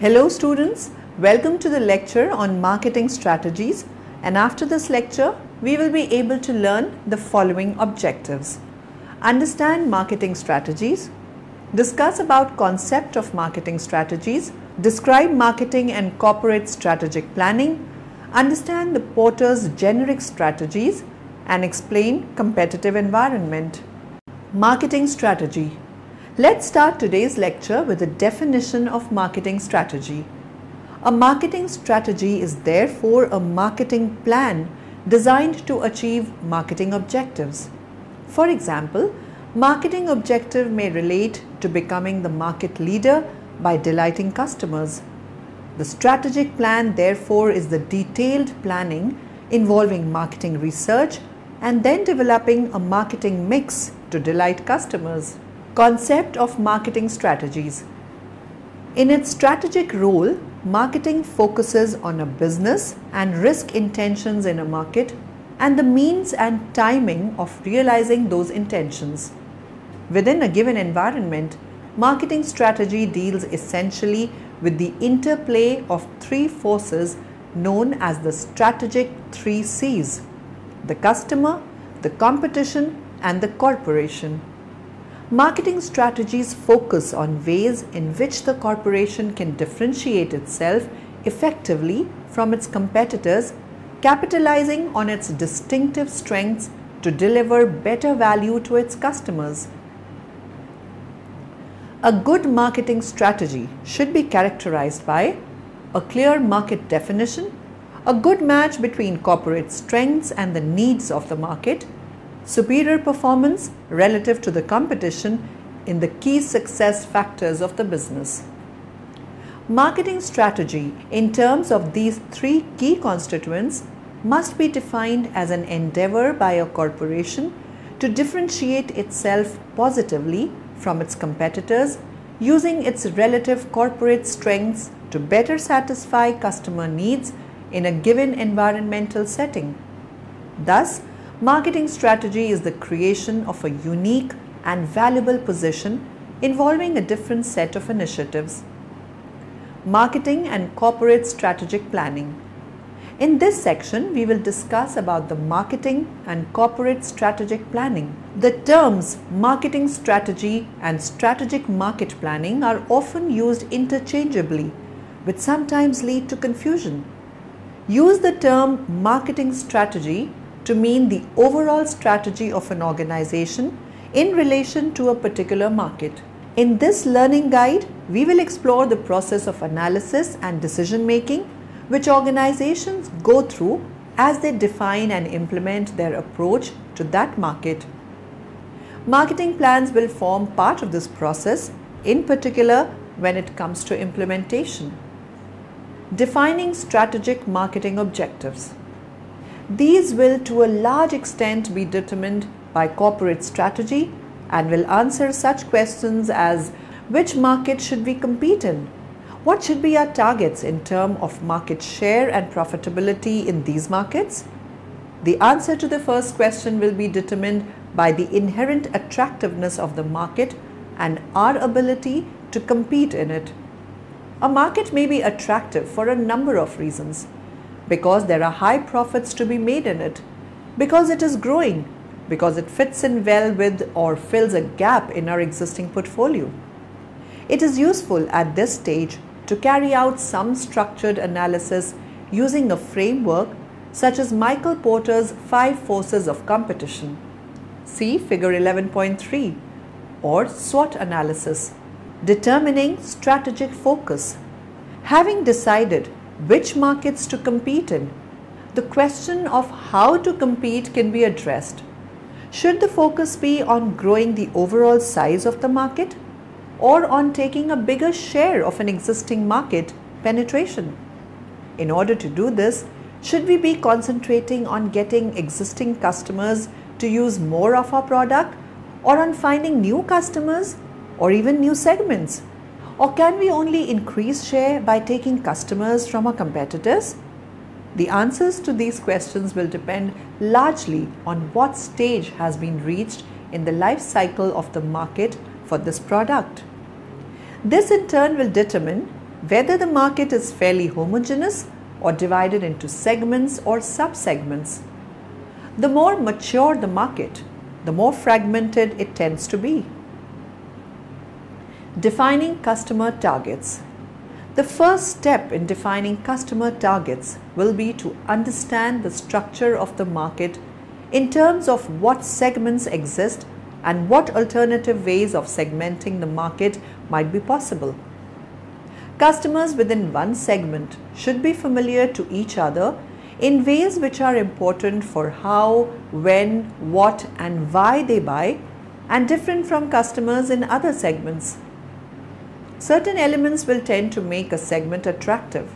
Hello students, welcome to the lecture on marketing strategies, and after this lecture we will be able to learn the following objectives. Understand marketing strategies, discuss about concept of marketing strategies, describe marketing and corporate strategic planning, understand the Porter's generic strategies and explain competitive environment. Marketing strategy. Let's start today's lecture with a definition of marketing strategy. A marketing strategy is therefore a marketing plan designed to achieve marketing objectives. For example, marketing objective may relate to becoming the market leader by delighting customers. The strategic plan therefore is the detailed planning involving marketing research and then developing a marketing mix to delight customers. Concept of marketing strategies. In its strategic role, marketing focuses on a business and risk intentions in a market and the means and timing of realizing those intentions. Within a given environment, marketing strategy deals essentially with the interplay of three forces known as the strategic 3 C's: the customer, the competition, and the corporation. Marketing strategies focus on ways in which the corporation can differentiate itself effectively from its competitors, capitalizing on its distinctive strengths to deliver better value to its customers. A good marketing strategy should be characterized by a clear market definition, a good match between corporate strengths and the needs of the market, superior performance relative to the competition in the key success factors of the business. Marketing strategy in terms of these three key constituents must be defined as an endeavor by a corporation to differentiate itself positively from its competitors using its relative corporate strengths to better satisfy customer needs in a given environmental setting. Thus, marketing strategy is the creation of a unique and valuable position involving a different set of initiatives. Marketing and corporate strategic planning. In this section, we will discuss about the marketing and corporate strategic planning. The terms marketing strategy and strategic market planning are often used interchangeably, which sometimes lead to confusion. Use the term marketing strategy to mean the overall strategy of an organization in relation to a particular market. In this learning guide, we will explore the process of analysis and decision making which organizations go through as they define and implement their approach to that market. Marketing plans will form part of this process, in particular when it comes to implementation. Defining strategic marketing objectives. These will to a large extent be determined by corporate strategy and will answer such questions as which market should we compete in? What should be our targets in terms of market share and profitability in these markets? The answer to the first question will be determined by the inherent attractiveness of the market and our ability to compete in it. A market may be attractive for a number of reasons. Because there are high profits to be made in it, because it is growing, because it fits in well with or fills a gap in our existing portfolio. It is useful at this stage to carry out some structured analysis using a framework such as Michael Porter's 5 forces of competition. See figure 11.3 or SWOT analysis. Determining strategic focus. Having decided which markets to compete in, the question of how to compete can be addressed. Should the focus be on growing the overall size of the market or on taking a bigger share of an existing market penetration? In order to do this, should we be concentrating on getting existing customers to use more of our product or on finding new customers or even new segments? Or can we only increase share by taking customers from our competitors? The answers to these questions will depend largely on what stage has been reached in the life cycle of the market for this product. This in turn will determine whether the market is fairly homogeneous or divided into segments or subsegments. The more mature the market, the more fragmented it tends to be. Defining customer targets. The first step in defining customer targets will be to understand the structure of the market in terms of what segments exist and what alternative ways of segmenting the market might be possible. Customers within one segment should be familiar to each other in ways which are important for how, when, what and why they buy, and different from customers in other segments. Certain elements will tend to make a segment attractive: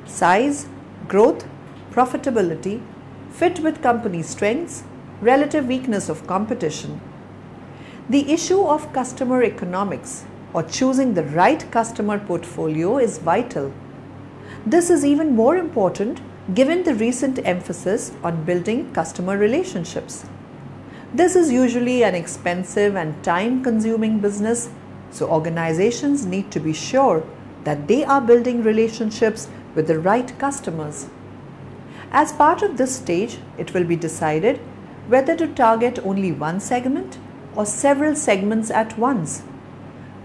size, growth, profitability, fit with company strengths, relative weakness of competition. The issue of customer economics or choosing the right customer portfolio is vital. This is even more important given the recent emphasis on building customer relationships. This is usually an expensive and time-consuming business, so organizations need to be sure that they are building relationships with the right customers. As part of this stage, it will be decided whether to target only one segment or several segments at once.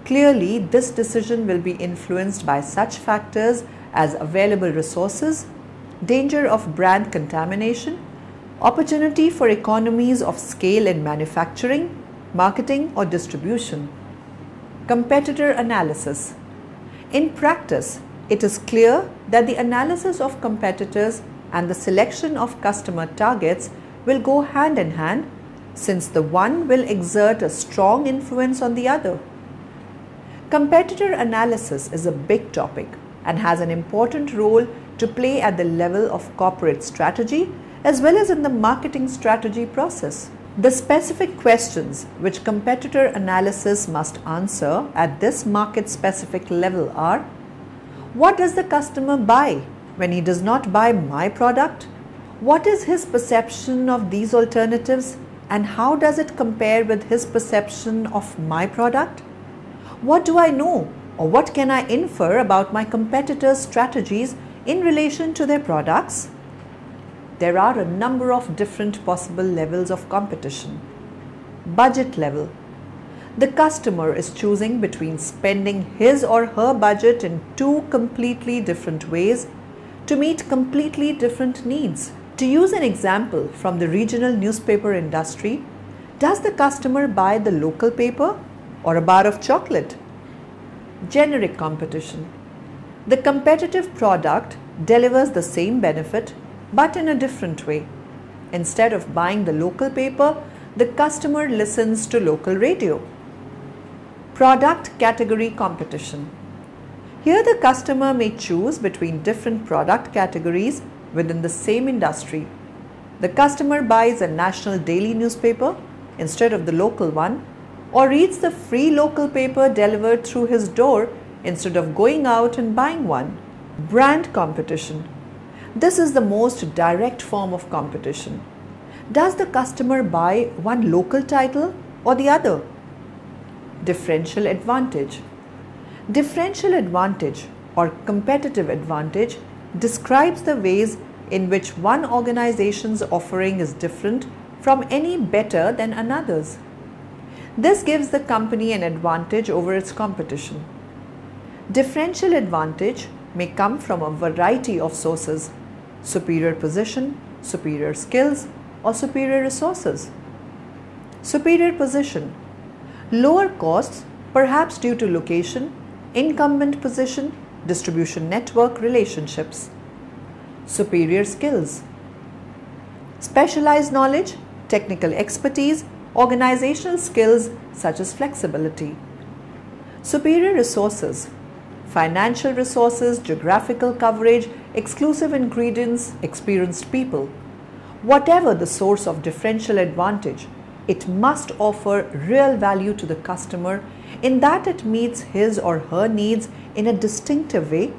Clearly, this decision will be influenced by such factors as available resources, danger of brand contamination, opportunity for economies of scale in manufacturing, marketing or distribution. Competitor analysis. In practice, it is clear that the analysis of competitors and the selection of customer targets will go hand in hand, since the one will exert a strong influence on the other. Competitor analysis is a big topic and has an important role to play at the level of corporate strategy as well as in the marketing strategy process. The specific questions which competitor analysis must answer at this market-specific level are: what does the customer buy when he does not buy my product? What is his perception of these alternatives and how does it compare with his perception of my product? What do I know or what can I infer about my competitors' strategies in relation to their products? There are a number of different possible levels of competition. Budget level. The customer is choosing between spending his or her budget in two completely different ways to meet completely different needs. To use an example from the regional newspaper industry, does the customer buy the local paper or a bar of chocolate? Generic competition. The competitive product delivers the same benefit but in a different way. Instead of buying the local paper, the customer listens to local radio. Product category competition. Here the customer may choose between different product categories within the same industry. The customer buys a national daily newspaper instead of the local one, or reads the free local paper delivered through his door instead of going out and buying one. Brand competition. This is the most direct form of competition. Does the customer buy one local title or the other? Differential advantage. Differential advantage or competitive advantage describes the ways in which one organization's offering is different from any better than another's. This gives the company an advantage over its competition. Differential advantage may come from a variety of sources: superior position, superior skills, or superior resources. Superior position. Lower costs, perhaps due to location, incumbent position, distribution network relationships. Superior skills. Specialized knowledge, technical expertise, organizational skills such as flexibility. Superior resources. Financial resources, geographical coverage, exclusive ingredients, experienced people. Whatever the source of differential advantage, it must offer real value to the customer in that it meets his or her needs in a distinctive way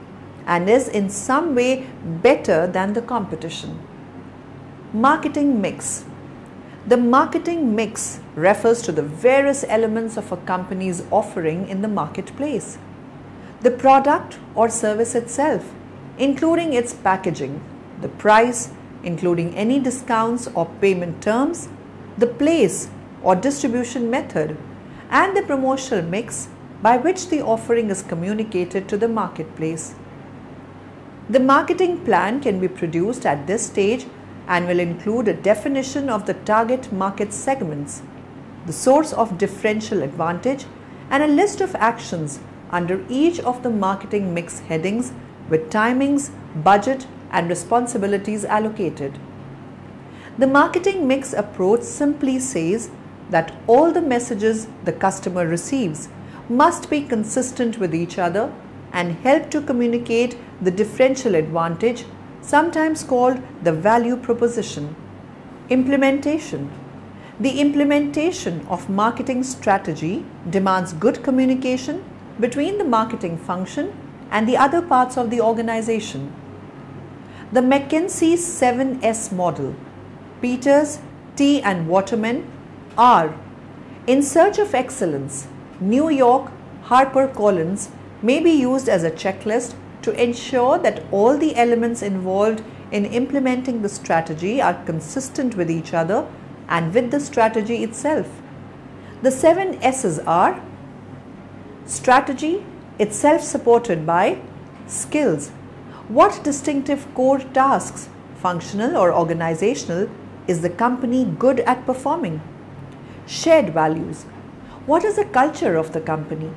and is in some way better than the competition. Marketing mix. The marketing mix refers to the various elements of a company's offering in the marketplace. the product or service itself, including its packaging, the price, including any discounts or payment terms, the place or distribution method, and the promotional mix by which the offering is communicated to the marketplace. The marketing plan can be produced at this stage and will include a definition of the target market segments, the source of differential advantage, and a list of actions under each of the marketing mix headings with timings, budget, and responsibilities allocated. The marketing mix approach simply says that all the messages the customer receives must be consistent with each other and help to communicate the differential advantage, sometimes called the value proposition. Implementation. The implementation of marketing strategy demands good communication between the marketing function and the other parts of the organization. The McKinsey 7S model, Peters, T. and Waterman are in search of excellence. New York HarperCollins may be used as a checklist to ensure that all the elements involved in implementing the strategy are consistent with each other and with the strategy itself. The 7 S's are strategy, itself supported by skills. What distinctive core tasks, functional or organizational, is the company good at performing? Shared values. What is the culture of the company?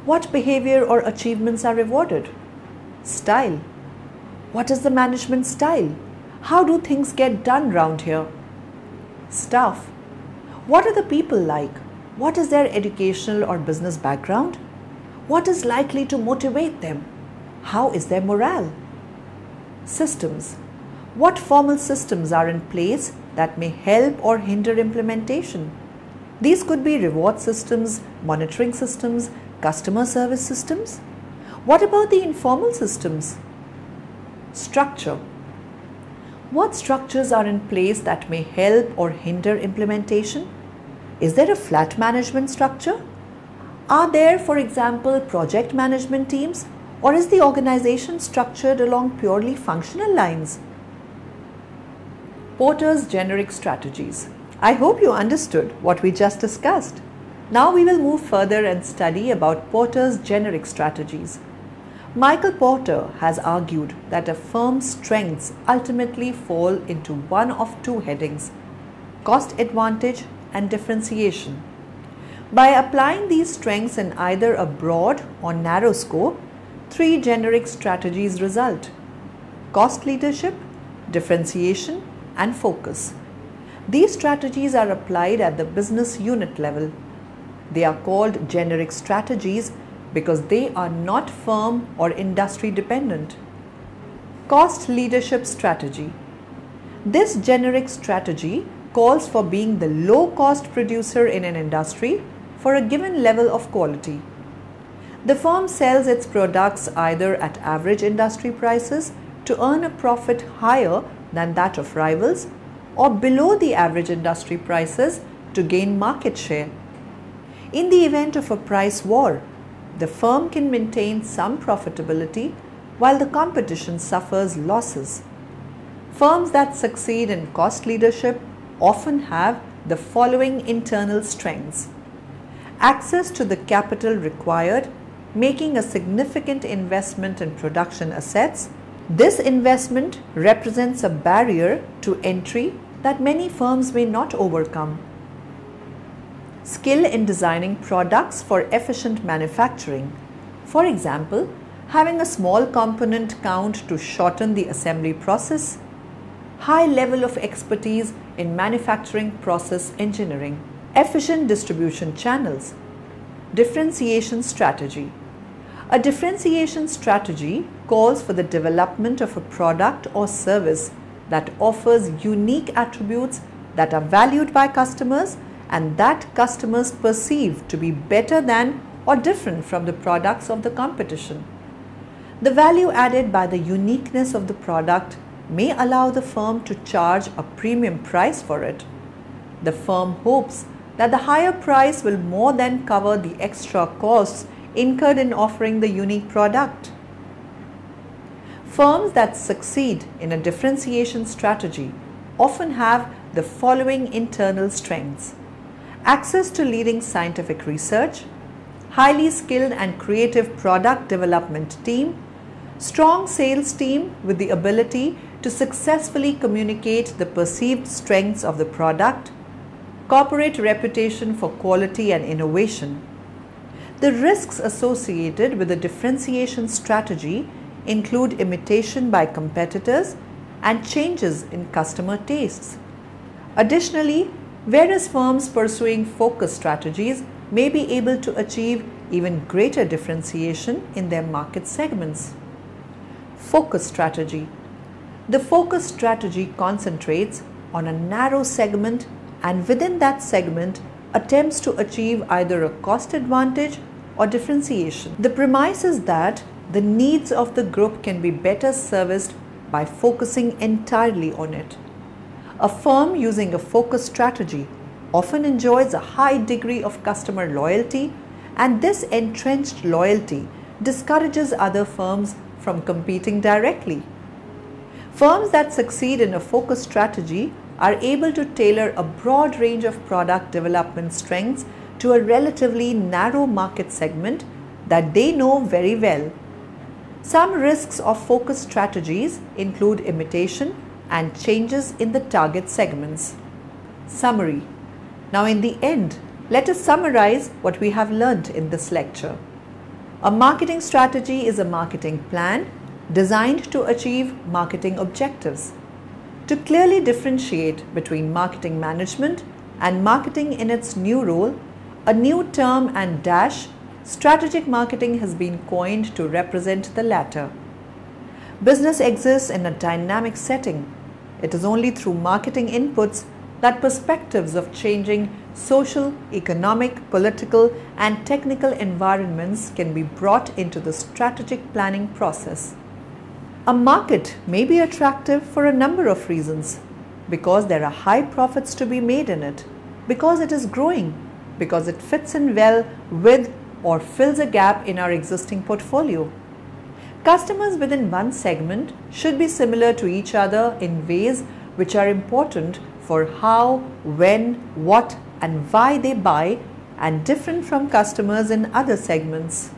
What behavior or achievements are rewarded? Style. What is the management style? How do things get done round here? Staff. What are the people like? What is their educational or business background? What is likely to motivate them? How is their morale? Systems. What formal systems are in place that may help or hinder implementation? These could be reward systems, monitoring systems, customer service systems. What about the informal systems? Structure. What structures are in place that may help or hinder implementation? Is there a flat management structure? Are there, for example, project management teams, or is the organization structured along purely functional lines? Porter's generic strategies. I hope you understood what we just discussed. Now we will move further and study about Porter's generic strategies. Michael Porter has argued that a firm's strengths ultimately fall into one of two headings: cost advantage and differentiation. By applying these strengths in either a broad or narrow scope, three generic strategies result: cost leadership, differentiation, and focus. These strategies are applied at the business unit level. They are called generic strategies because they are not firm or industry dependent. Cost leadership strategy. This generic strategy calls for being the low-cost producer in an industry for a given level of quality. The firm sells its products either at average industry prices to earn a profit higher than that of rivals, or below the average industry prices to gain market share. In the event of a price war, the firm can maintain some profitability while the competition suffers losses. Firms that succeed in cost leadership often have the following internal strengths: access to the capital required, making a significant investment in production assets. This investment represents a barrier to entry that many firms may not overcome. Skill in designing products for efficient manufacturing. For example, having a small component count to shorten the assembly process. High level of expertise in manufacturing process engineering. Efficient distribution channels. Differentiation strategy. A differentiation strategy calls for the development of a product or service that offers unique attributes that are valued by customers and that customers perceive to be better than or different from the products of the competition. The value added by the uniqueness of the product may allow the firm to charge a premium price for it. The firm hopes that the higher price will more than cover the extra costs incurred in offering the unique product. Firms that succeed in a differentiation strategy often have the following internal strengths: access to leading scientific research, highly skilled and creative product development team, strong sales team with the ability to successfully communicate the perceived strengths of the product, corporate reputation for quality and innovation. The risks associated with the differentiation strategy include imitation by competitors and changes in customer tastes. Additionally, various firms pursuing focus strategies may be able to achieve even greater differentiation in their market segments. Focus strategy. The focus strategy concentrates on a narrow segment and within that segment attempts to achieve either a cost advantage or differentiation. The premise is that the needs of the group can be better serviced by focusing entirely on it. A firm using a focus strategy often enjoys a high degree of customer loyalty, and this entrenched loyalty discourages other firms from competing directly. Firms that succeed in a focus strategy are able to tailor a broad range of product development strengths to a relatively narrow market segment that they know very well. Some risks of focus strategies include imitation and changes in the target segments. Summary. Now in the end, let us summarize what we have learnt in this lecture. A marketing strategy is a marketing plan designed to achieve marketing objectives. To clearly differentiate between marketing management and marketing in its new role, a new term and dash, strategic marketing, has been coined to represent the latter. Business exists in a dynamic setting. It is only through marketing inputs that perspectives of changing social, economic, political, and technical environments can be brought into the strategic planning process. A market may be attractive for a number of reasons: because there are high profits to be made in it, because it is growing, because it fits in well with or fills a gap in our existing portfolio. Customers within one segment should be similar to each other in ways which are important for how, when, what, and why they buy, and different from customers in other segments.